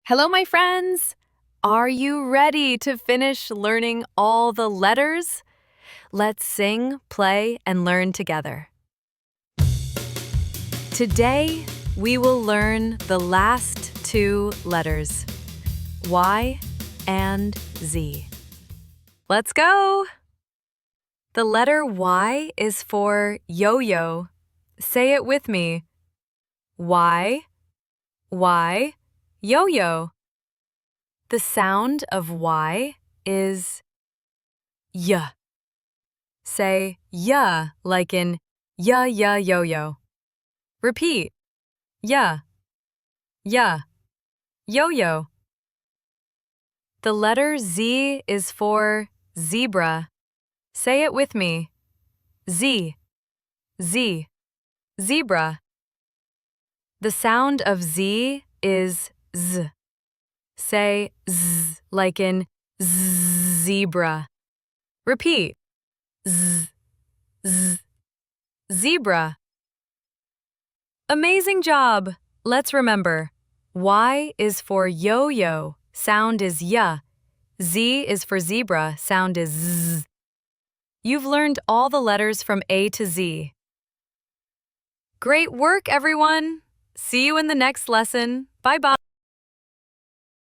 Hello, my friends! Are you ready to finish learning all the letters? Let's sing, play, and learn together. Today, we will learn the last two letters, Y and Z. Let's go! The letter Y is for yo-yo. Say it with me. Y, yo-yo. The sound of Y is y. Say ya like in ya yo-yo. Repeat. Ya, yo-yo. The letter Z is for zebra. Say it with me. Z, zebra. The sound of Z is z. Say z like in zebra. Repeat. Zebra. Amazing job! Let's remember. Y is for yo-yo. Sound is ya. Z is for zebra. Sound is z. You've learned all the letters from A to Z. Great work, everyone! See you in the next lesson. Bye-bye.